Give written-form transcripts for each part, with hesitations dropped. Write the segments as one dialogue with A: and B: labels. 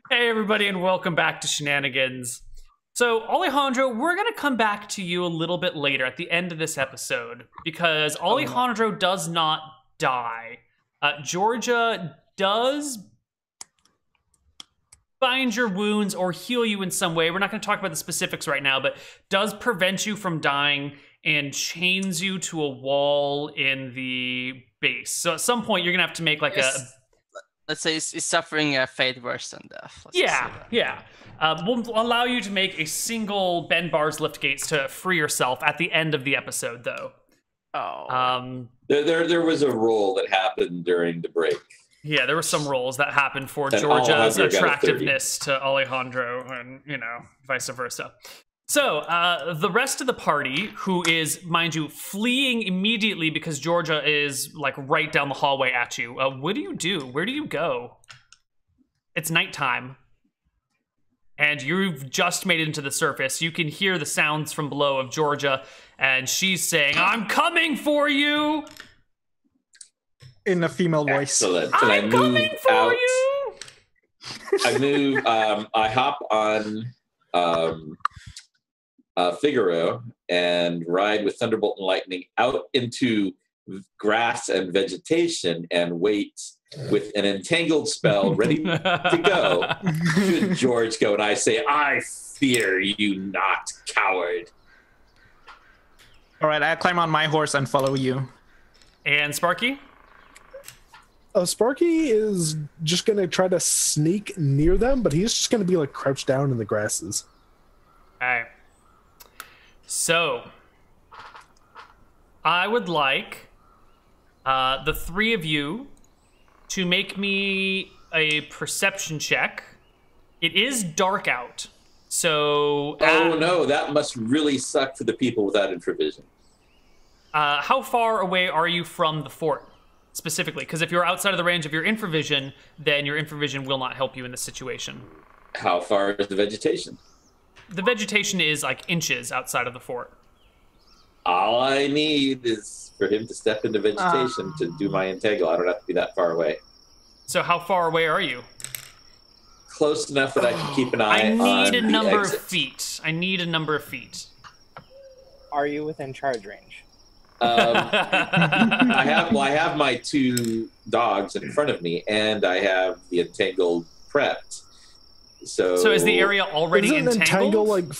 A: Hey, everybody, and welcome back to Shenanigans. So, Alejandro, we're going to come back to you a little bit later at the end of this episode because Alejandro does not die. Georgia does bind your wounds or heal you in some way. We're not going to talk about the specifics right now, but does prevent you from dying and chains you to a wall in the base. So, at some point, you're going to have to make like
B: let's say it's suffering a fate worse than death.
A: Yeah. We'll allow you to make a single bend bars lift gates to free yourself at the end of the episode, though.
B: Oh.
C: There was a roll that happened during the break.
A: Yeah, there were some rolls that happened for
C: And
A: Georgia's
C: Alejandro got a
A: attractiveness to Alejandro, and vice versa. So, the rest of the party, who is, mind you, fleeing immediately because Georgia is, like, right down the hallway at you. What do you do? Where do you go? It's nighttime. And you've just made it into the surface. You can hear the sounds from below of Georgia, and she's saying, "I'm coming for you!"
D: In a female voice.
C: Excellent. So
A: I'm coming for you!
C: I move, I hop on Figaro and ride with Thunderbolt and Lightning out into grass and vegetation and wait with an entangled spell ready to go. Should George go, and I say, "I fear you not, coward."
D: All right, I climb on my horse and follow you.
A: And Sparky?
E: Sparky is just going to try to sneak near them, but he's just going to be like crouched down in the grasses.
A: All right. So, I would like the three of you to make me a perception check. It is dark out, so...
C: Oh no, that must really suck for the people without infravision.
A: How far away are you from the fort, specifically? Because if you're outside of the range of your infravision, then your infravision will not help you in this situation.
C: How far is the vegetation?
A: The vegetation is like inches outside of the fort.
C: All I need is for him to step into vegetation to do my entangle. I don't have to be that far away.
A: So how far away are you?
C: Close enough that I can keep an eye
A: I
C: on
A: need a
C: the
A: number
C: exit.
A: of feet. I need a number of feet.
F: Are you within charge range?
C: I have my two dogs in front of me, and I have the entangled prepped. So
A: is the area already
E: Isn't
A: entangled?
E: entangle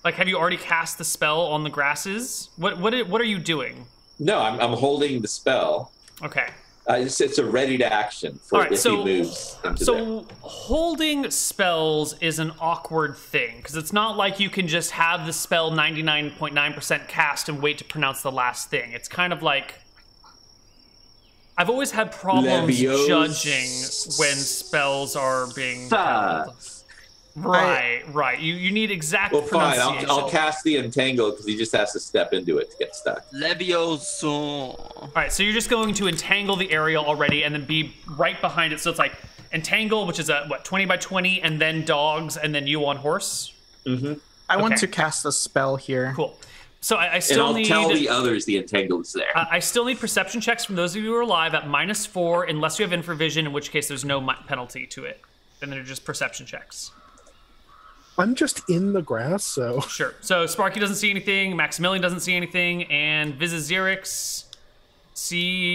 A: Like, have you already cast the spell on the grasses? What are you doing?
C: No, I'm holding the spell.
A: Okay.
C: It's a ready to action for if he moves into there.
A: Holding spells is an awkward thing because it's not like you can just have the spell 99.9% cast and wait to pronounce the last thing. It's kind of like I've always had problems judging when spells are being held. Right. You need exact pronunciation.
C: I'll cast the entangle because he just has to step into it to get stuck.
B: Levioso.
A: All right, so you're just going to entangle the area already and then be right behind it. So it's like entangle, which is a 20 by 20, and then dogs, and then you on horse.
C: Mm-hmm.
D: I want to cast a spell here.
A: Cool. So I still need.
C: And I'll tell the others the entangle is there.
A: I still need perception checks from those of you who are alive at -4, unless you have infravision, in which case there's no penalty to it. Then they're just perception checks.
E: I'm just in the grass, so...
A: Sure. So Sparky doesn't see anything, Maximilian doesn't see anything, and Vizazirix sees...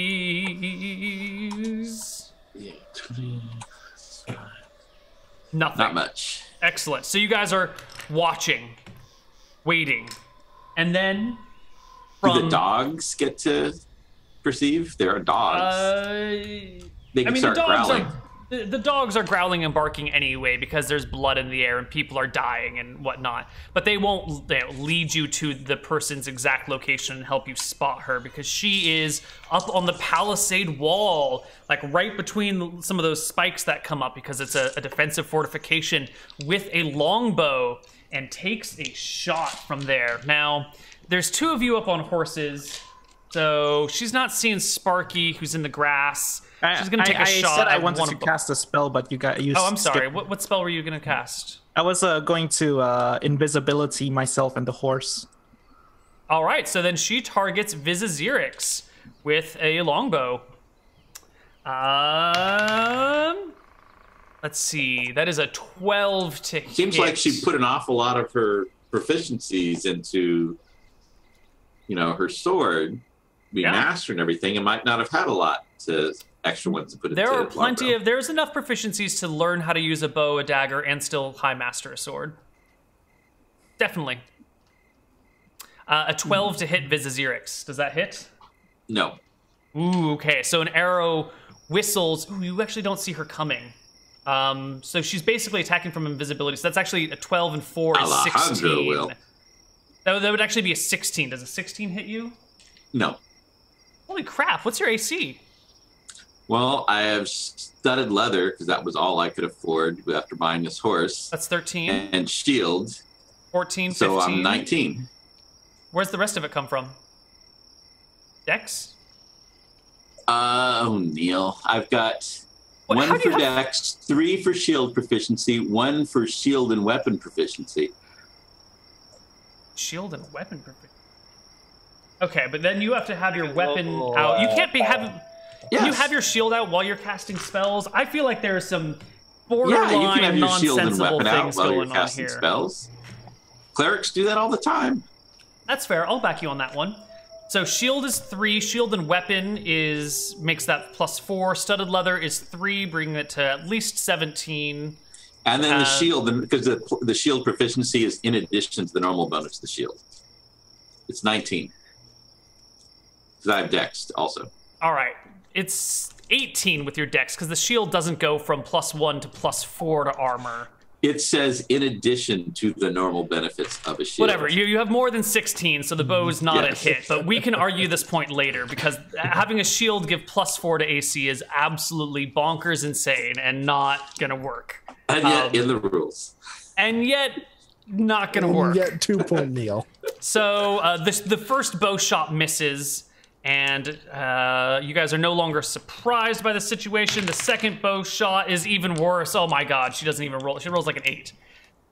A: Nothing.
C: Not much.
A: Excellent. So you guys are watching, waiting, and then from...
C: Do the dogs get to perceive? There are dogs. They can start growling.
A: The dogs are growling and barking anyway because there's blood in the air and people are dying and whatnot. But they won't lead you to the person's exact location and help you spot her because she is up on the palisade wall, like right between some of those spikes that come up because it's a defensive fortification with a longbow and takes a shot from there. Now, there's two of you up on horses, so she's not seeing Sparky, who's in the grass. She's gonna take a shot.
D: I said I
A: at
D: wanted
A: one
D: to
A: of them.
D: cast a spell, but you got you.
A: Oh, I'm sorry. What spell were you gonna cast?
D: I was going to invisibility myself and the horse.
A: All right, so then she targets Vizazirix with a longbow. Let's see. That is a 12 to hit.
C: Seems like she put an awful lot of her proficiencies into, her sword, being master and everything, and might not have had a lot to extra ones to put into.
A: There are plenty of. There's enough proficiencies to learn how to use a bow, a dagger, and still high master a sword. Definitely. A 12 to hit Vizazirix. Does that hit?
C: No.
A: Ooh, okay. So an arrow whistles. Ooh, you actually don't see her coming. So she's basically attacking from invisibility. So that's actually a 12 and 4 is 16. Will. That would actually be a 16. Does a 16 hit you?
C: No.
A: Holy crap! What's your AC?
C: Well, I have studded leather because that was all I could afford after buying this horse.
A: That's 13.
C: And shield.
A: 14, 15.
C: So I'm 19.
A: Where's the rest of it come from? Dex?
C: Neal. I've got 1 for Dex, 3 for shield proficiency, 1 for shield and weapon proficiency.
A: Shield and weapon proficiency. Okay, but then you have to have your weapon out. You can't be having. Can you have your shield out while you're casting spells? I feel like there are some borderline
C: you can have your shield and
A: nonsensical
C: weapon out
A: things
C: while you're
A: going on
C: casting
A: here.
C: spells. Clerics do that all the time.
A: That's fair. I'll back you on that one. So shield is 3. Shield and weapon makes that +4. Studded leather is 3, bringing it to at least 17.
C: And then the shield, because the shield proficiency is in addition to the normal bonus to the shield. It's 19. Because I have Dex also.
A: All right. It's 18 with your Dex, because the shield doesn't go from +1 to +4 to armor.
C: It says in addition to the normal benefits of a shield.
A: Whatever. You have more than 16, so the bow's not a hit. But we can argue this point later, because having a shield give +4 to AC is absolutely bonkers insane and not going to work.
C: And yet in the rules.
A: And yet not going to work.
E: And yet 2-point Neal.
A: So the first bow shot misses, and you guys are no longer surprised by the situation. The second bow shot is even worse. Oh my god, she doesn't even roll. She rolls like an 8.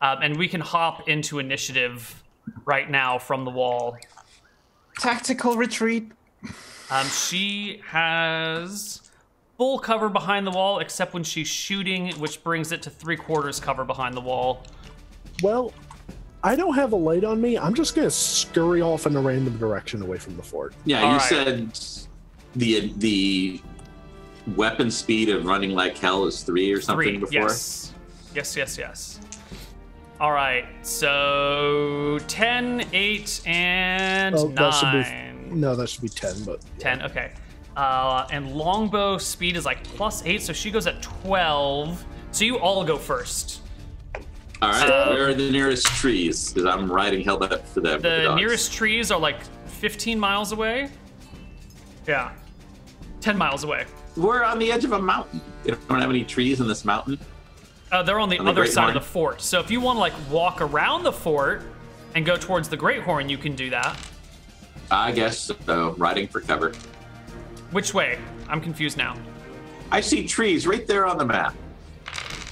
A: And we can hop into initiative right now from the wall.
D: Tactical retreat.
A: She has full cover behind the wall, except when she's shooting, which brings it to 3/4 cover behind the wall.
E: Well, I don't have a light on me. I'm just going to scurry off in a random direction away from the fort.
C: Yeah, you said the weapon speed of running like hell is 3 or something
A: 3,
C: before?
A: Yes. All right, so 10, 8, and 9.
E: That should be 10, but... Yeah.
A: 10, okay. And longbow speed is like +8, so she goes at 12. So you all go first.
C: All right, where are the nearest trees? Because I'm riding hell back for them.
A: The nearest trees are like 15 miles away. Yeah, 10 miles away.
C: We're on the edge of a mountain. You don't have any trees in this mountain?
A: They're on the other side of the fort. So if you want to like walk around the fort and go towards the Great Horn, you can do that.
C: I guess so. Riding for cover.
A: Which way? I'm confused now.
C: I see trees right there on the map.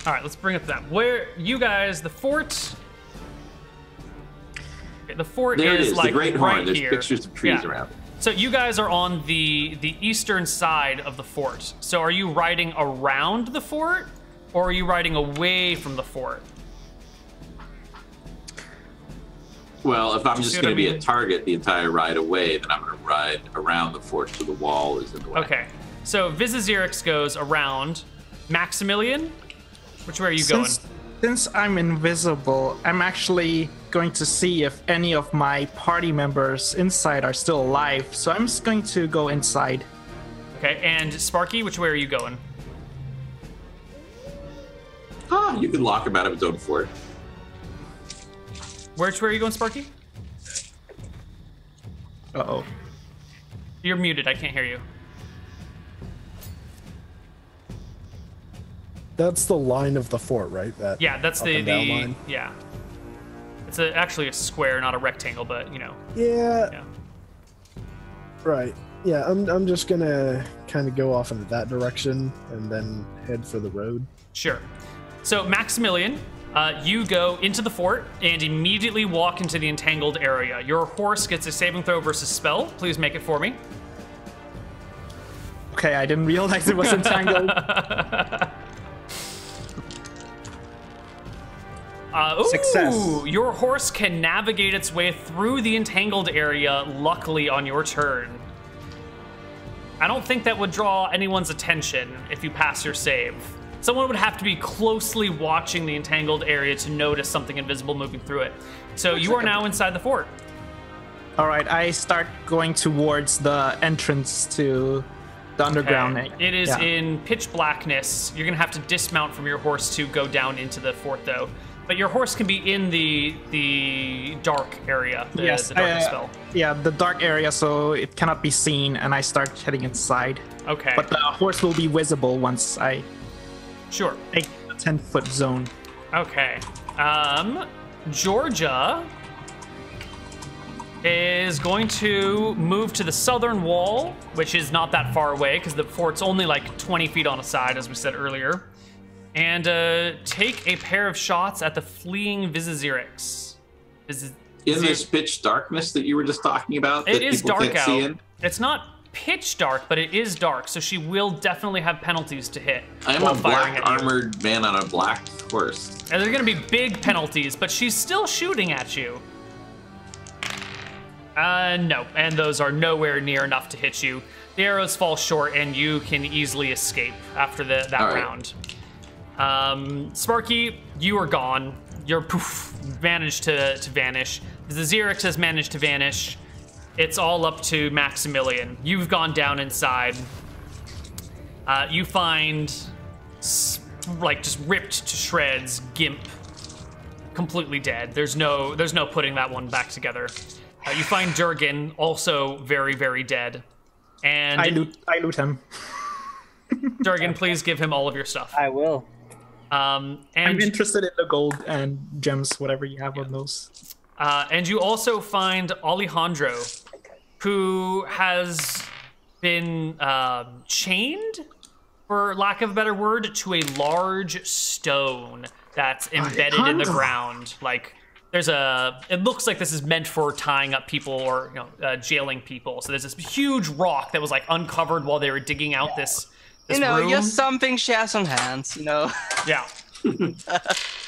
A: All right, let's bring up that. Where you guys, the fort. The fort
C: there
A: is
C: it is,
A: like
C: the Great
A: right
C: Horn. There's
A: here.
C: pictures of trees around.
A: So you guys are on the eastern side of the fort. So are you riding around the fort, or are you riding away from the fort?
C: Well, if I'm just going to be a target the entire ride away, then I'm going to ride around the fort so the wall is in the way.
A: Okay. So Vizazirix goes around. Maximilian, which way are you going?
D: Since I'm invisible, I'm actually going to see if any of my party members inside are still alive. So I'm just going to go inside.
A: Okay, and Sparky, which way are you going?
C: You can lock him out of his own fort.
A: Which way are you going, Sparky?
D: Uh-oh.
A: You're muted, I can't hear you.
E: That's the line of the fort, right? That
A: Yeah, that's
E: up and down line?
A: yeah. It's actually a square, not a rectangle, but you know.
E: Yeah. Right. Yeah, I'm just gonna kind of go off into that direction and then head for the road.
A: Sure. So Maximilian, you go into the fort and immediately walk into the entangled area. Your horse gets a saving throw versus spell. Please make it for me.
D: Okay, I didn't realize it was entangled. Success.
A: Your horse can navigate its way through the entangled area, luckily, on your turn. I don't think that would draw anyone's attention if you pass your save. Someone would have to be closely watching the entangled area to notice something invisible moving through it. So you are now inside the fort.
D: All right, I start going towards the entrance to the underground.
A: It is in pitch blackness. You're gonna have to dismount from your horse to go down into the fort, though. But your horse can be in the dark area, the darkness spell.
D: Yeah, the dark area, so it cannot be seen, and I start heading inside.
A: Okay.
D: But the horse will be visible once I make the 10-foot zone.
A: Okay. Georgia is going to move to the southern wall, which is not that far away because the fort's only like 20 feet on a side, as we said earlier, and take a pair of shots at the fleeing Vizazirix.
C: In this pitch darkness that you were just talking about,
A: it
C: that
A: is
C: people
A: dark
C: can't
A: out.
C: see in?
A: It's not pitch dark, but it is dark, so she will definitely have penalties to hit.
C: I am a black armored man on a black horse.
A: And they're going to be big penalties, but she's still shooting at you. No, and those are nowhere near enough to hit you. The arrows fall short, and you can easily escape after that round. Sparky, you are gone. You're managed to vanish. The Xerix has managed to vanish. It's all up to Maximilian. You've gone down inside. You find, like, just ripped to shreds, Gimp, completely dead. There's no putting that one back together. You find Durgan, also very, very dead. And
D: I loot him.
A: Durgan, please give him all of your stuff.
F: I will.
A: And
D: I'm interested in the gold and gems, whatever you have on those.
A: And you also find Alejandro, who has been chained, for lack of a better word, to a large stone that's embedded in the ground. Like, it looks like this is meant for tying up people or jailing people. So there's this huge rock that was like uncovered while they were digging out this room.
B: Just something she has on hands,
A: Yeah.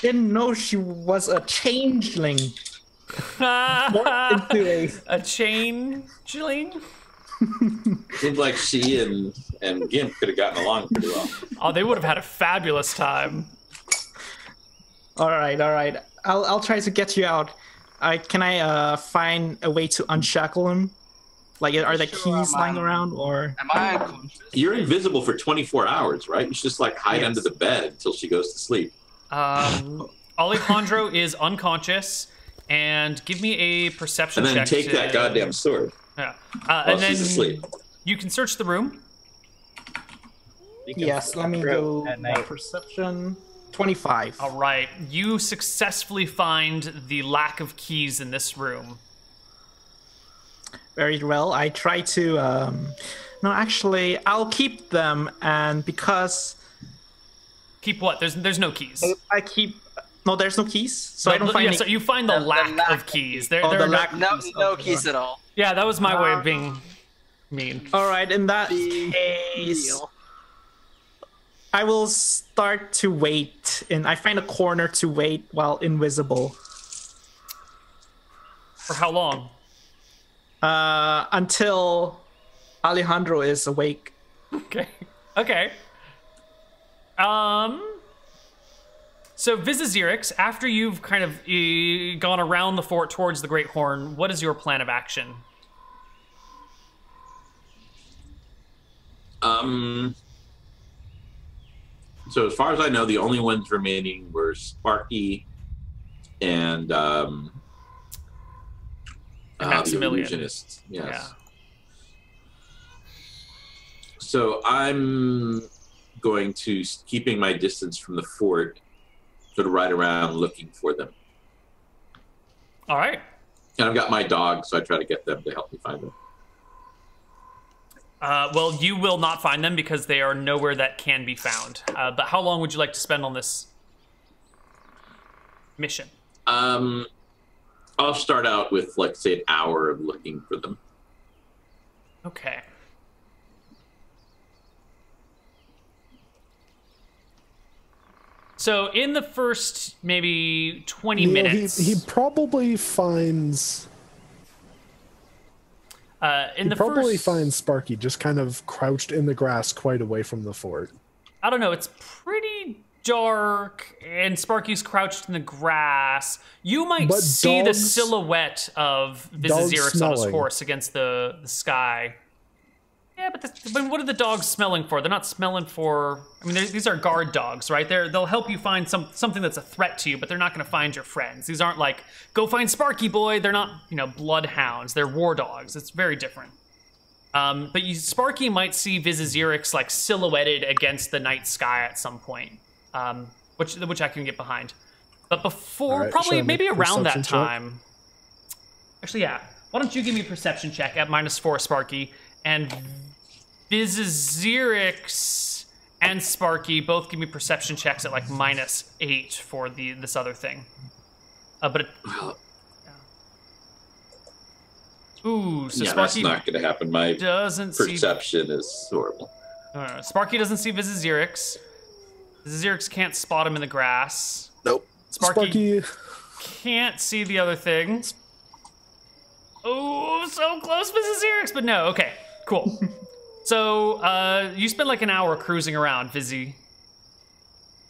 D: Didn't know she was a changeling.
A: A changeling?
C: Seems like she and Gimp could have gotten along pretty well.
A: Oh, they would have had a fabulous time.
D: All right. I'll try to get you out. Can I find a way to unshackle him? Like, are there keys lying around, or?
B: Am I unconscious?
C: You're invisible for 24 hours, right? You should just like hide under the bed until she goes to sleep.
A: Alejandro is unconscious, and give me a perception check.
C: And then take that goddamn sword.
A: Yeah.
C: While
A: And then
C: she's asleep.
A: you can search the room.
D: Yes, let me go by perception. 25.
A: All right. You successfully find the lack of keys in this room.
D: Very well. I try to... No, actually, I'll keep them, and because...
A: Keep what? There's no keys.
D: I keep... No, there's no keys, so I don't find any...
A: So you find the lack of keys. There are
B: No keys at all.
A: Yeah, that was my way of being mean.
D: All right, in that case... I will start to wait, and I find a corner to wait while invisible.
A: For how long?
D: Until Alejandro is awake.
A: Okay. So Vizazirix, after you've kind of gone around the fort towards the Great Horn, what is your plan of action?
C: So as far as I know, the only ones remaining were Sparky and the
A: Maximilian.
C: illusionist. Yes.
A: Yeah.
C: So I'm going to, keeping my distance from the fort, sort of ride around looking for them.
A: All right.
C: And I've got my dog, so I try to get them to help me find them.
A: Well, you will not find them because they are nowhere that can be found. But how long would you like to spend on this mission?
C: I'll start out with, like, say, an hour of looking for them.
A: Okay. So in the first maybe 20
E: Neal,
A: minutes,
E: he probably finds.
A: in the
E: Probably
A: first,
E: finds Sparky just kind of crouched in the grass, quite away from the fort.
A: I don't know. It's pretty dark, and Sparky's crouched in the grass. You might
E: But
A: see the
E: dogs-
A: silhouette of
E: dogs
A: Vizazirix on his
E: smelling.
A: horse against the sky. Yeah, but what are the dogs smelling for? They're not smelling for. I mean, these are guard dogs, right? They'll help you find something that's a threat to you, but they're not going to find your friends. These aren't like, go find Sparky, boy. They're not, bloodhounds. They're war dogs. It's very different. But Sparky might see Vizazirix like silhouetted against the night sky at some point, which I can get behind. But before,
E: All right,
A: probably
E: shall I
A: maybe
E: make a
A: around that
E: perception check?
A: time. Actually, yeah. Why don't you give me a perception check at -4, Sparky, and Vizazirix and Sparky both give me perception checks at like -8 for this other thing. Ooh, so
C: Yeah,
A: Sparky
C: that's not going to happen. My
A: doesn't see.
C: perception is horrible.
A: Sparky doesn't see Vizazirix. Vizazirix can't spot him in the grass.
E: Nope.
A: Sparky can't see the other thing. Oh, so close, Vizazirix, but no. Okay, cool. So you spend like an hour cruising around, Vizzy.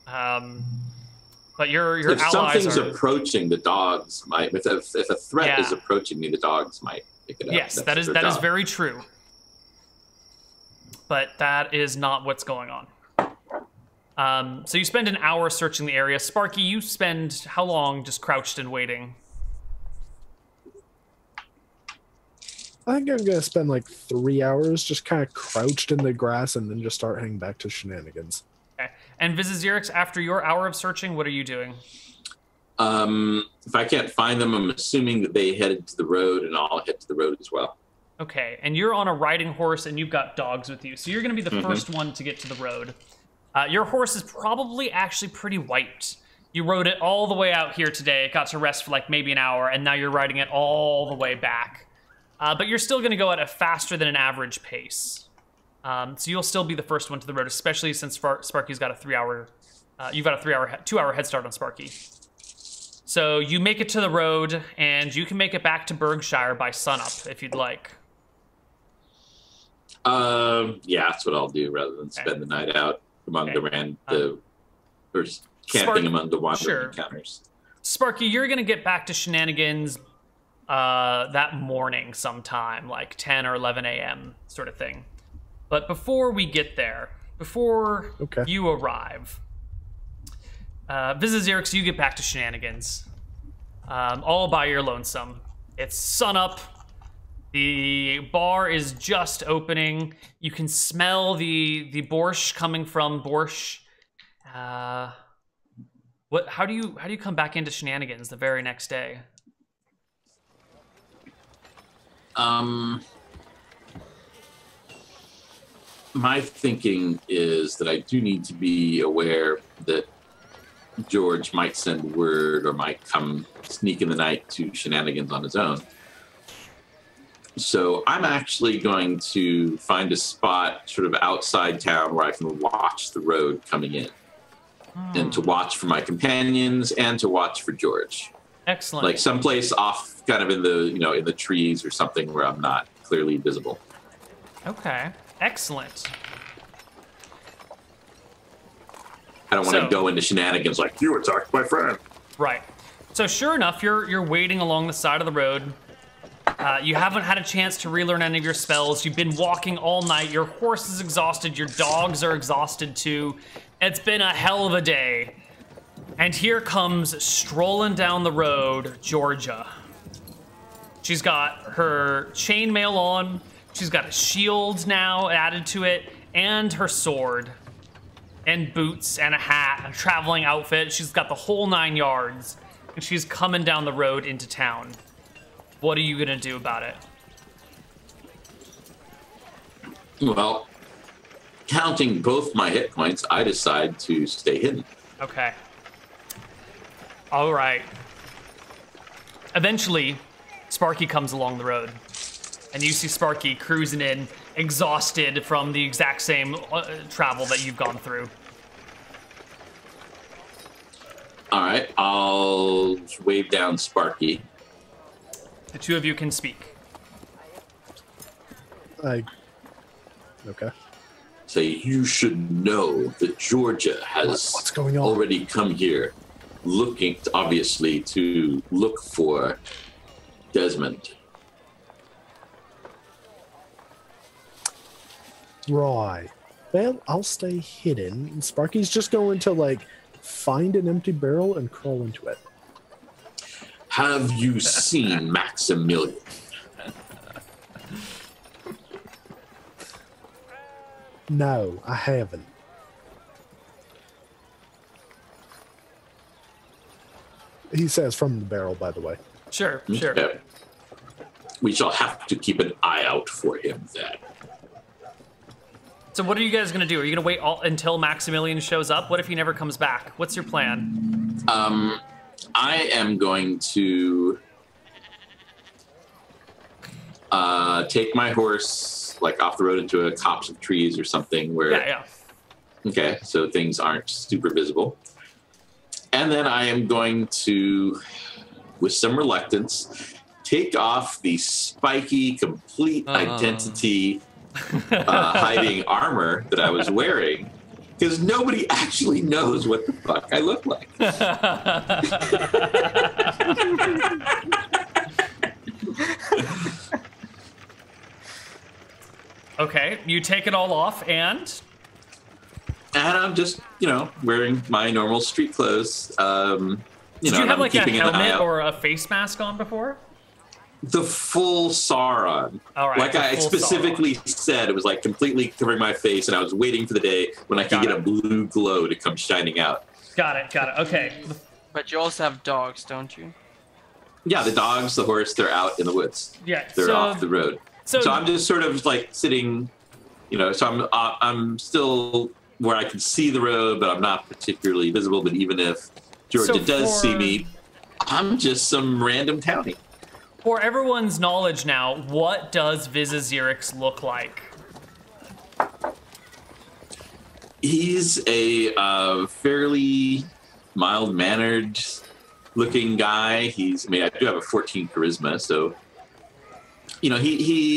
A: But your
C: If
A: allies
C: something's
A: are.
C: approaching, the dogs might. If a threat
A: Yeah.
C: is approaching me, the dogs might pick it up.
A: Yes,
C: That's
A: that is
C: their job.
A: very true. But that is not what's going on. So you spend an hour searching the area. Sparky, you spend how long just crouched and waiting?
E: I think I'm gonna spend like 3 hours just kind of crouched in the grass and then just start heading back to Shenanigans.
A: Okay. And Vizazirix, after your hour of searching, what are you doing?
C: If I can't find them, I'm assuming that they headed to the road, and I'll head to the road as well.
A: Okay, and you're on a riding horse, and you've got dogs with you, so you're going to be the first one to get to the road. Your horse is probably actually pretty wiped. You rode it all the way out here today. It got to rest for like maybe an hour, and now you're riding it all the way back. But you're still going to go at a faster than an average pace. So you'll still be the first one to the road, especially since Sparky's got a 3-hour. You've got a 2-hour head start on Sparky. So you make it to the road, and you can make it back to Berkshire by sunup if you'd like.
C: Yeah, that's what I'll do rather than spend the night out among or camping among the wandering encounters.
A: Sparky, you're gonna get back to Shenanigans that morning sometime, like 10 or 11 a.m. sort of thing. But before we get there, before you arrive, Vizazirix, you get back to Shenanigans all by your lonesome. It's sunup. The bar is just opening. You can smell the borscht coming from Borscht. How do you come back into Shenanigans the very next day?
C: My thinking is that I do need to be aware that George might send word or might come sneak in the night to Shenanigans on his own. So I'm actually going to find a spot sort of outside town where I can watch the road coming in. And to watch for my companions and to watch for George.
A: Excellent.
C: Like someplace off kind of in the, in the trees or something where I'm not clearly visible.
A: Okay. Excellent.
C: I don't want to go into Shenanigans like, you attacked my friend.
A: Right. So sure enough, you're waiting along the side of the road. You haven't had a chance to relearn any of your spells. You've been walking all night. Your horse is exhausted. Your dogs are exhausted too. It's been a hell of a day. And here comes, strolling down the road, Georgia. She's got her chainmail on. She's got a shield now added to it, and her sword, and boots, and a hat, a traveling outfit. She's got the whole 9 yards, and she's coming down the road into town. What are you gonna do about it?
C: Well, counting both my hit points, I decide to stay hidden.
A: Okay. All right. Eventually, Sparky comes along the road, and you see Sparky cruising in, exhausted from the exact same travel that you've gone through.
C: right, I'll wave down Sparky.
A: The two of you can speak.
E: Okay.
C: Say, you should know that Georgia has
E: What's going on?
C: already come here, looking, obviously, to look for Desmond.
E: Right. Well, I'll stay hidden. And Sparky's just going to, like, find an empty barrel and crawl into it.
C: Have you seen Maximilian?
E: No, I haven't. He says from the barrel, by the way.
A: Sure, sure.
C: Okay. We shall have to keep an eye out for him then.
A: So what are you guys going to do? Are you going to wait until Maximilian shows up? What if he never comes back? What's your plan?
C: I am going to take my horse like off the road into a copse of trees or something where
A: Yeah.
C: okay, so things aren't super visible. And then I am going to, with some reluctance, take off the spiky complete identity hiding armor that I was wearing, because nobody actually knows what the fuck I look like.
A: Okay, you take it all off and
C: I'm just, wearing my normal street clothes.
A: did you
C: and
A: have
C: I'm
A: like a
C: keeping an eye
A: helmet
C: out.
A: or a face mask on before?
C: The full Sauron.
A: All right,
C: Like
A: the
C: I
A: full
C: specifically said, it was like completely covering my face, and I was waiting for the day when I could
A: Got
C: get
A: it.
C: a blue glow to come shining out.
A: Got it. Okay.
B: But you also have dogs, don't you?
C: Yeah, the dogs, the horse, they're out in the woods.
A: Yeah.
C: They're off the road.
A: So
C: So I'm just sort of like sitting, so I'm still where I can see the road, but I'm not particularly visible. But even if Georgia
A: So
C: does see
A: for-
C: me, I'm just some random townie.
A: For everyone's knowledge now, what does Vizazirix look like?
C: He's a fairly mild-mannered looking guy. I do have a 14 charisma, so he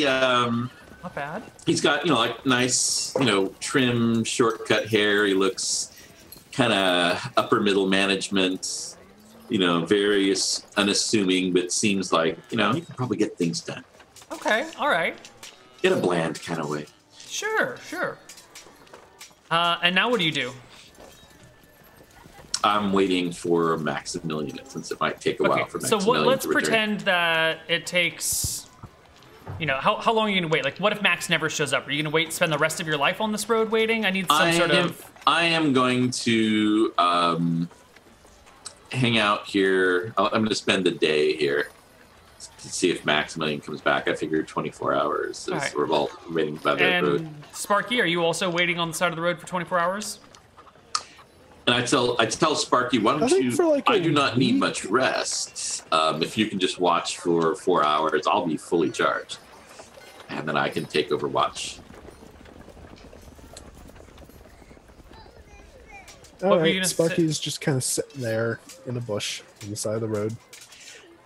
A: Not bad.
C: he's got like nice trim shortcut hair. He looks kind of upper middle management. Very unassuming, but seems like he can probably get things done
A: Okay. All right.
C: in a bland kind of way.
A: Sure. And now what do you do?
C: I'm waiting for Maximilian, since it might take a while for
A: So
C: Maximilian
A: let's
C: to return.
A: pretend that it takes. How long are you gonna wait? Like, what if Max never shows up? Are you gonna spend the rest of your life on this road waiting? I need some
C: I am going to hang out here. I'm going to spend the day here to see if Maximilian comes back. I figured 24 hours.
A: All right.
C: We're all waiting by the road.
A: And Sparky, are you also waiting on the side of the road for 24 hours?
C: And I tell Sparky, why
E: I
C: don't
E: think
C: you?
E: for like
C: I
E: a
C: do not need
E: week.
C: much rest. If you can just watch for 4 hours, I'll be fully charged, and then I can take over watch.
E: All
A: What were you
E: right,
A: gonna
E: Sparky's just kind of sitting there in a bush on the side of the road.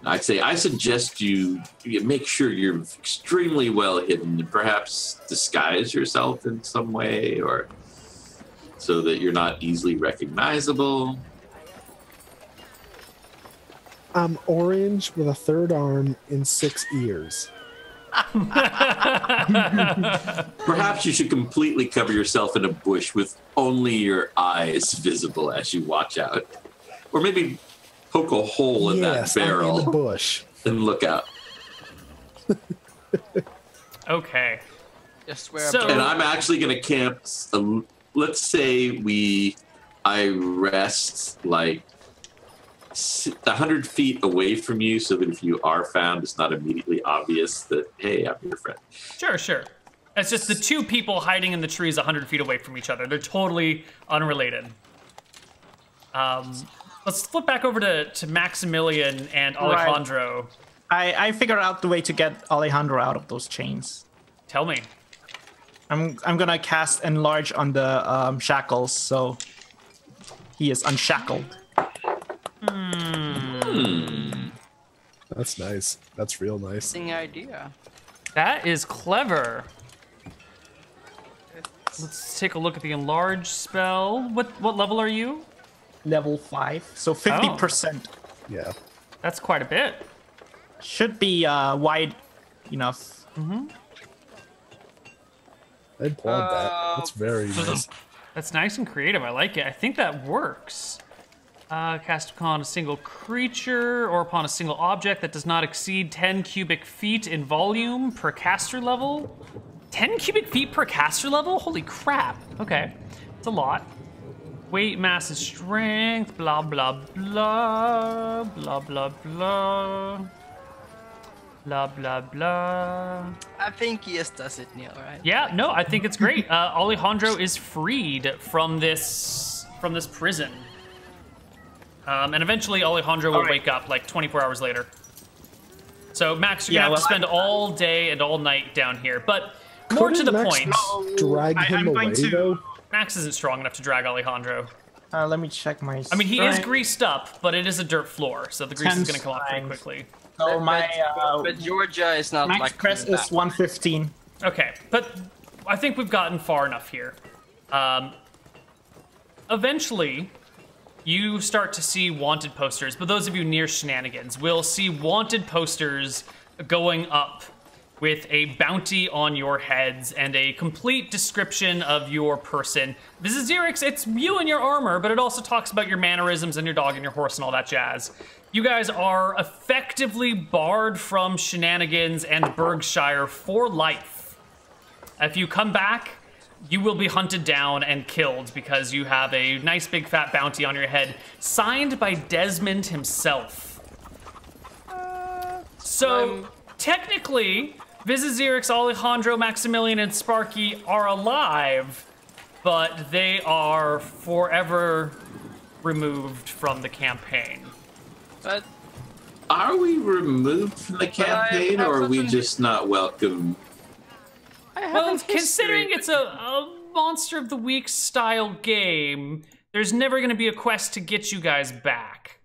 C: I'd say I suggest you make sure you're extremely well hidden, and perhaps disguise yourself in some way, or so that you're not easily recognizable.
E: I'm orange with a third arm and 6 ears.
C: Perhaps you should completely cover yourself in a bush with only your eyes visible as you watch out. Or maybe poke a hole in
E: Yes,
C: that
E: I'm in the
C: barrel
E: bush.
C: and look out.
A: Okay.
B: Just wear
A: So-
B: a
C: And I'm actually going to camp, let's say I rest like 100 feet away from you, so that if you are found, it's not immediately obvious that, hey, I'm your friend.
A: Sure. It's just the two people hiding in the trees 100 feet away from each other. They're totally unrelated. Let's flip back over to Maximilian and
D: Right.
A: Alejandro.
D: I figured out the way to get Alejandro out of those chains.
A: Tell me.
D: I'm gonna cast enlarge on the shackles, so he is unshackled.
E: That's nice. That's real nice.
B: Interesting idea.
A: That is clever. Let's take a look at the enlarge spell. What level are you?
D: Level 5, so 50%.
E: Yeah.
A: That's quite a bit.
D: Should be wide enough.
E: I'd applaud that. That's very nice.
A: That's nice and creative. I like it. I think that works. Cast upon a single creature or upon a single object that does not exceed 10 cubic feet in volume per caster level. 10 cubic feet per caster level? Holy crap. Okay. It's a lot. Weight, mass, and strength. Blah, blah, blah. Blah, blah, blah. Blah, blah, blah.
B: I think he just does it, Neal, right?
A: Yeah, no, I think it's great. Alejandro is freed from this prison. And eventually Alejandro will wake up like 24 hours later. So Max, you're gonna have to spend all day and all night down here. But more to the point.
E: Drag him away, though?
A: Max isn't strong enough to drag Alejandro.
D: Let me check my.
A: I mean, he is greased up, but it is a dirt floor, so the grease is gonna come off pretty quickly.
D: So
B: but Georgia is not
D: max
B: like
D: press is 115.
A: Okay, but I think we've gotten far enough here. Eventually, you start to see wanted posters, but those of you near Shenanigans will see wanted posters going up with a bounty on your heads and a complete description of your person. This is Xerix, it's you and your armor, but it also talks about your mannerisms and your dog and your horse and all that jazz. You guys are effectively barred from Shenanigans and Berkshire for life. If you come back, you will be hunted down and killed because you have a nice big fat bounty on your head, signed by Desmond himself. So, technically, Vizazirix, Alejandro, Maximilian, and Sparky are alive, but they are forever removed from from
B: But
C: Are we removed from the campaign, or are we just not welcome?
A: Well, considering it's a Monster of the Week style game, there's never going to be a quest to get you guys back.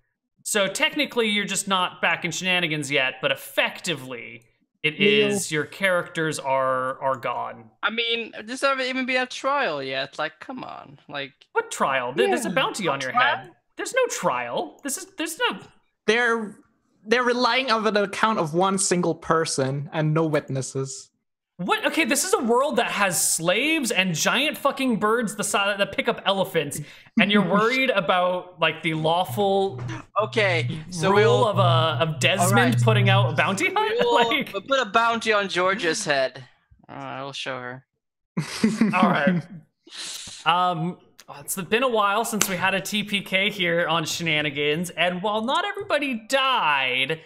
A: So technically, you're just not back in Shenanigans yet, but effectively, it is your characters are gone.
B: I mean, this hasn't even been a trial yet. Like, come on, like
A: What trial? There's a bounty on your head. There's no trial. There's no.
D: They're relying on the account of one single person and no witnesses.
A: What? Okay, this is a world that has slaves and giant fucking birds the size that pick up elephants, and you're worried about like the lawful
B: so
A: rule of Desmond putting out a bounty hunt.
B: We'll put a bounty on Georgia's head. I will show her.
A: All right. It's been a while since we had a TPK here on Shenanigans, and while not everybody died,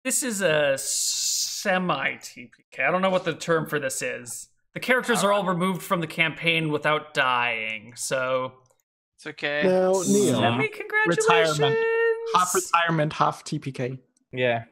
A: this is a semi-TPK. I don't know what the term for this is. The characters are all removed from the campaign without dying, so...
B: It's okay.
E: Now, Neal.
A: Congratulations!
D: Half retirement, half TPK.
F: Yeah.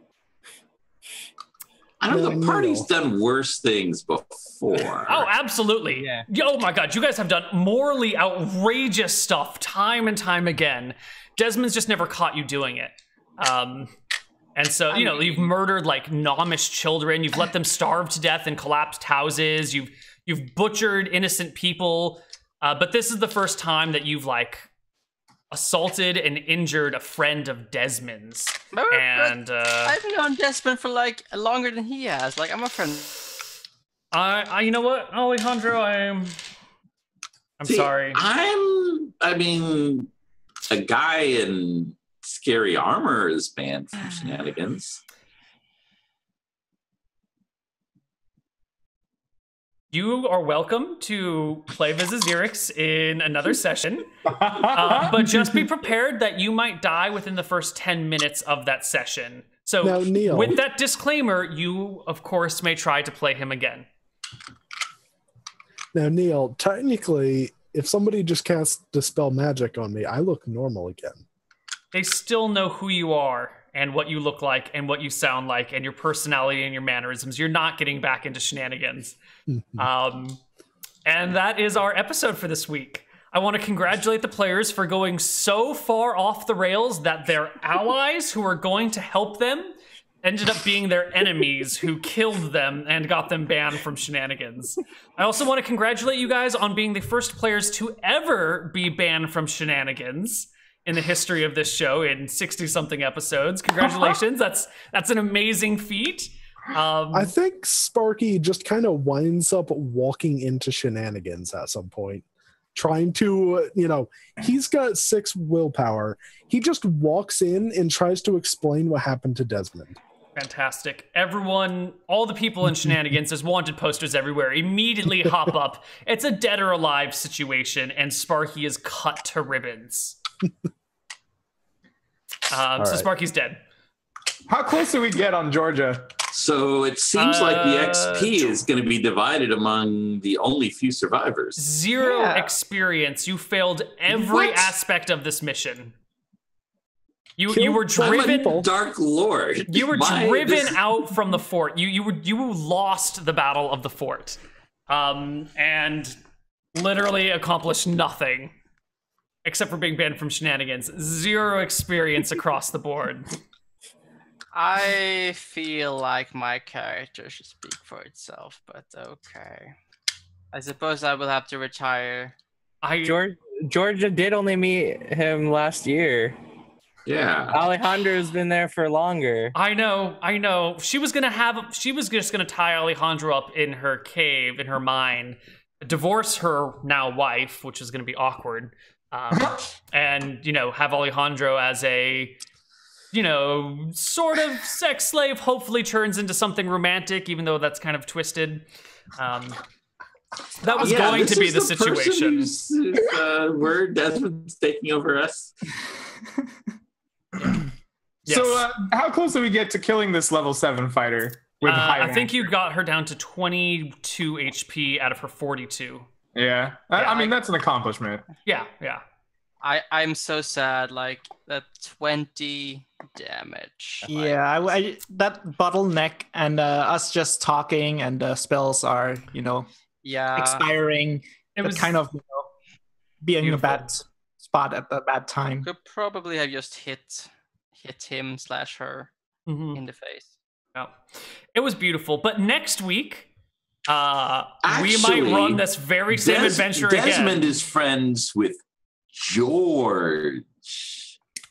C: I know the party's done worse things before.
A: Oh, absolutely.
F: Yeah.
A: Oh my god, you guys have done morally outrageous stuff time and time again. Desmond's just never caught you doing it. And so, you know, you've murdered like Nomish children, you've let them starve to death in collapsed houses, you've butchered innocent people, but this is the first time that you've like assaulted and injured a friend of Desmond's. And
B: I've known Desmond for like longer than he has. Like, I'm a friend.
A: you know what, Alejandro, I'm sorry.
C: I mean, a guy in scary armor is banned from Shenanigans.
A: You are welcome to play Vizazirix in another session, but just be prepared that you might die within the first 10 minutes of that session. So
E: Now, Neal.
A: with that disclaimer, you, of course, may try to play him again.
E: Now, Neal, technically, if somebody just casts Dispel Magic on me, I look normal again.
A: They still know who you are and what you look like and what you sound like and your personality and your mannerisms. You're not getting back into Shenanigans. And that is our episode for this week. I want to congratulate the players for going so far off the rails that their allies who are going to help them ended up being their enemies who killed them and got them banned from Shenanigans. I also want to congratulate you guys on being the first players to ever be banned from Shenanigans in the history of this show in 60-something episodes. Congratulations. That's an amazing feat.
E: I think Sparky just kind of winds up walking into Shenanigans at some point, trying to, he's got 6 willpower. He just walks in and tries to explain what happened to Desmond.
A: Fantastic. Everyone, all the people in Shenanigans, there's wanted posters everywhere, immediately hop up. It's a dead or alive situation, and Sparky is cut to ribbons. So Sparky's dead.
G: How close do we get on Georgia?
C: So it seems like the XP is going to be divided among the only few survivors.
A: 0 experience. You failed every aspect of this mission. You were driven.
C: Dark Lord.
A: You were driven out from the fort. You lost the battle of the fort, and literally accomplished nothing except for being banned from Shenanigans. 0 experience across the board.
B: I feel like my character should speak for itself, but okay. I suppose I will have to retire.
F: Georgia did only meet him last year.
C: Yeah.
F: Alejandro's been there for longer.
A: I know. She was just gonna tie Alejandro up in her cave, in her mine, divorce her now wife, which is gonna be awkward, and have Alejandro as a sort of sex slave. Hopefully turns into something romantic, even though that's kind of twisted. That was going to be the situation.
C: Where Desmond's taking over us.
A: Yes.
G: So how close do we get to killing this level 7 fighter with high rank?
A: I think you got her down to 22 HP out of her 42.
G: Yeah. I mean, that's an accomplishment.
A: Yeah.
B: I'm so sad, like that 20 damage.
D: Yeah, I that bottleneck and us just talking and spells are, expiring. It was kind of being in a bad spot at the bad time.
B: Could probably have just hit him / her in the face.
A: Yeah. It was beautiful. But next week, we might run this very same adventure again.
C: Desmond is friends with George.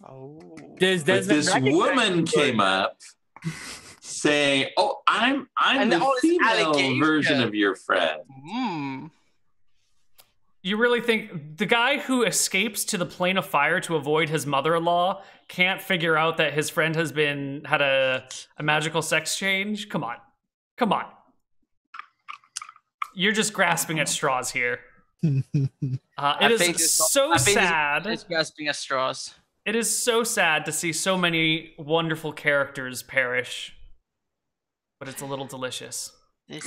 B: Oh.
F: Does
C: But this woman came up saying, "Oh, I'm the female version of your friend."
A: You really think the guy who escapes to the plane of fire to avoid his mother-in-law can't figure out that his friend has had a magical sex change? Come on. You're just grasping at straws here. It is so sad.
B: It's grasping at straws.
A: It is so sad to see so many wonderful characters perish, but it's a little delicious.
B: This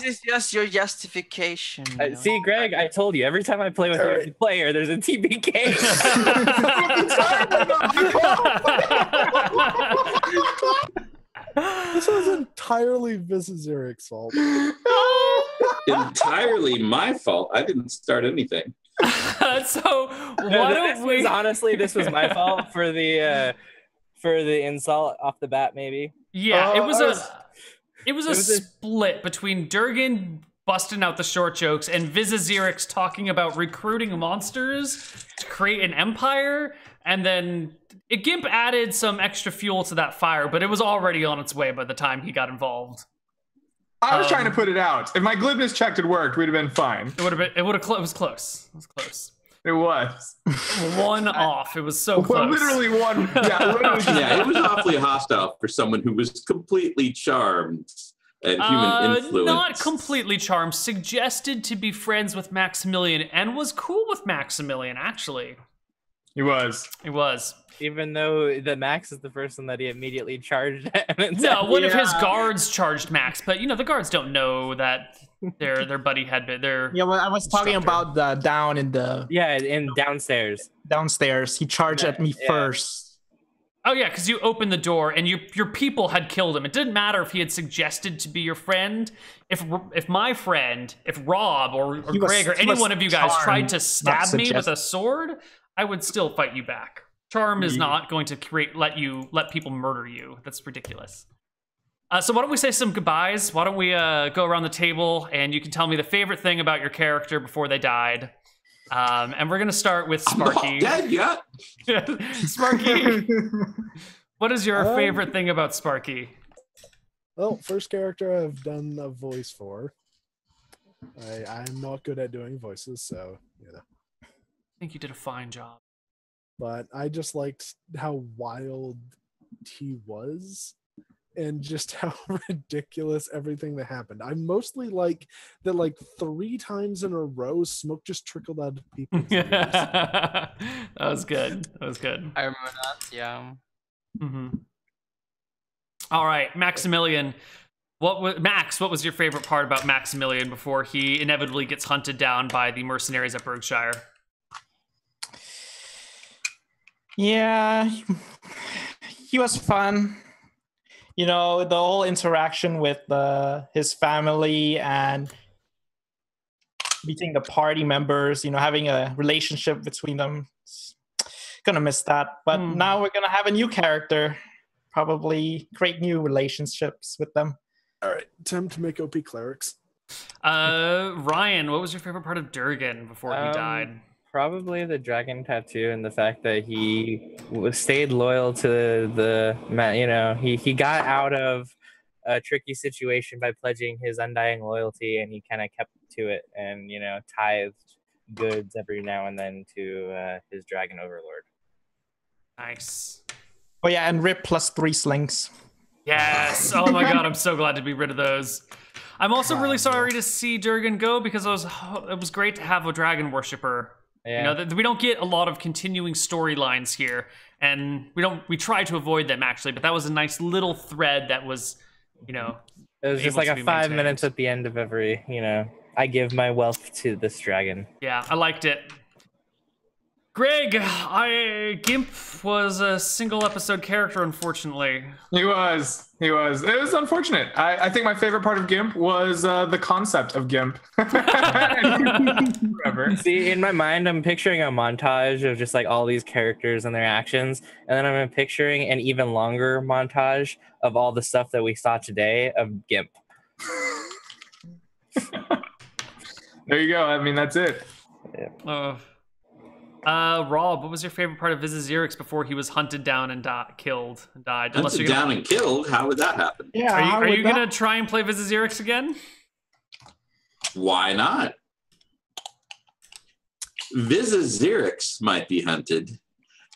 B: is just your justification.
F: See, Greg, I told you, every time I play with a player, there's a TPK.
E: This was entirely Mrs. Eric's fault.
C: Entirely my fault. I didn't start anything.
A: So why don't we?
F: Honestly, this was my fault for the insult off the bat. Maybe.
A: Yeah, it was a split between Durgan busting out the short jokes and Vizazirix talking about recruiting monsters to create an empire, and then Gimp added some extra fuel to that fire, but it was already on its way by the time he got involved.
G: I was trying to put it out. If my glibness check had worked, we'd have been fine.
A: It was close. It was close.
G: It was.
A: One off. It was so close.
G: Well, literally one. Yeah,
C: it was awfully hostile for someone who was completely charmed and human influence.
A: Not completely charmed. Suggested to be friends with Maximilian and was cool with Maximilian, actually.
G: He was.
F: Even though the Max is the person that he immediately charged at him.
A: No, one of his guards charged Max, but the guards don't know that their buddy had been there.
D: Yeah, well, I was talking about the down in the
F: downstairs.
D: Downstairs, he charged at me first.
A: Oh yeah, because you opened the door and your people had killed him. It didn't matter if he had suggested to be your friend. If my friend, if Rob or Greg or any one of you guys tried to stab me with a sword, I would still fight you back. Charm is not going to let people murder you. That's ridiculous. So why don't we say some goodbyes? Why don't we go around the table and you can tell me the favorite thing about your character before they died. And we're gonna start with Sparky.
C: I'm not dead yet.
A: Sparky, what is your favorite thing about Sparky?
E: Well, first character I've done a voice for. I'm not good at doing voices, so
A: I think you did a fine job.
E: But I just liked how wild he was and just how ridiculous everything that happened. I mostly like that, like 3 times in a row, smoke just trickled out of people's ears.
A: That was good. That was good.
B: I remember that. Yeah.
A: Mm-hmm. All right, Maximilian. What was your favorite part about Maximilian before he inevitably gets hunted down by the mercenaries at Berkshire?
D: Yeah, he was fun. You know, the whole interaction with his family and meeting the party members, you know, having a relationship between them. Gonna miss that. But now we're gonna have a new character. Probably create new relationships with them.
E: All right, time to make OP clerics.
A: Ryan, what was your favorite part of Durgan before he died?
F: Probably the dragon tattoo and the fact that he stayed loyal to the man. You know, he got out of a tricky situation by pledging his undying loyalty, and he kind of kept to it, and tithed goods every now and then to his dragon overlord.
A: Nice.
D: Oh yeah, and rip +3 slings.
A: Yes. Oh my god, I'm so glad to be rid of those. I'm also really sorry to see Durgan go because it was great to have a dragon worshiper. Yeah. We don't get a lot of continuing storylines here, and we try to avoid them actually, but that was a nice little thread that was,
F: it was just like a 5 minutes at the end of every, I give my wealth to this dragon.
A: Yeah, I liked it. Greg, Gimp was a single episode character, unfortunately.
G: He was. It was unfortunate. I think my favorite part of Gimp was the concept of Gimp.
F: See, in my mind, I'm picturing a montage of just like all these characters and their actions, and then I'm picturing an even longer montage of all the stuff that we saw today of Gimp.
G: There you go. I mean, that's it.
F: Yeah.
A: Rob, what was your favorite part of Vizazirix before he was hunted down and killed and died?
C: Hunted down and killed? How would that happen?
D: Yeah,
A: are you gonna try and play Vizazirix again?
C: Why not? Vizazirix might be hunted,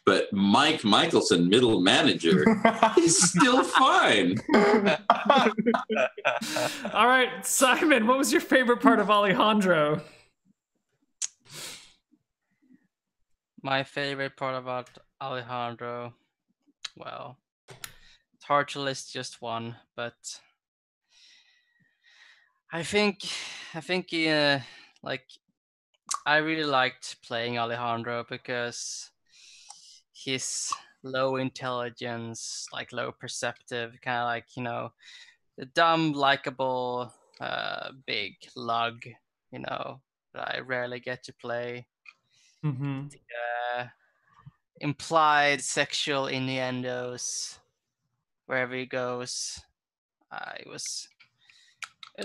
C: but Mike Michelson, middle manager, is still fine.
A: All right, Simon, what was your favorite part of Alejandro?
B: My favorite part about Alejandro, well, it's hard to list just one, but I think I really liked playing Alejandro because his low intelligence, like low perceptive, kind of like, the dumb, likable, big lug, that I rarely get to play.
A: Mm-hmm.
B: The implied sexual innuendos wherever he goes. It was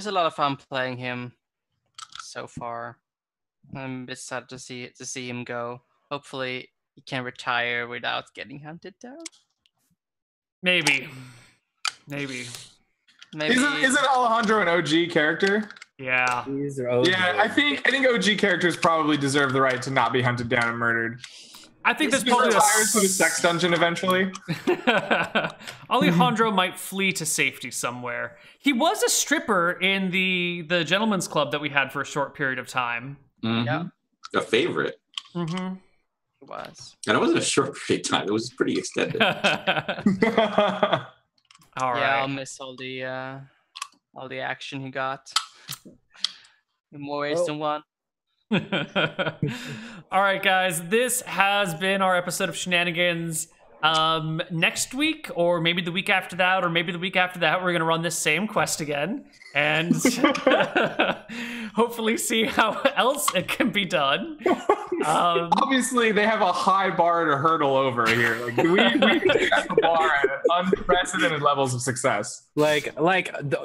B: a lot of fun playing him so far. I'm a bit sad to see him go. Hopefully he can retire without getting hunted down.
A: Maybe.
G: Isn't Alejandro an OG character?
A: Yeah.
G: Yeah, I think OG characters probably deserve the right to not be hunted down and murdered.
A: I think there's
G: He
A: probably
G: retires to the sex dungeon eventually.
A: Alejandro might flee to safety somewhere. He was a stripper in the gentleman's club that we had for a short period of time.
C: Mm-hmm.
B: Yeah.
C: A favorite.
A: Mm-hmm.
B: It was.
C: And it wasn't a short period of time. It was pretty extended.
A: All right.
B: Yeah, I'll miss all the action he got. In more ways than one.
A: All right, guys. This has been our episode of Shenanigans. Next week, or maybe the week after that, or maybe the week after that, we're gonna run this same quest again, and hopefully see how else it can be done.
G: Obviously, they have a high bar to hurdle over here. Like, we set the bar at unprecedented levels of success.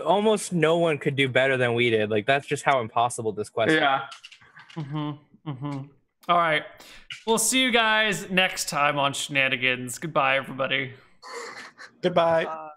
F: Almost no one could do better than we did. Like, that's just how impossible this quest is.
G: Yeah.
A: All right, we'll see you guys next time on Shenanigans. Goodbye, everybody.
D: Goodbye.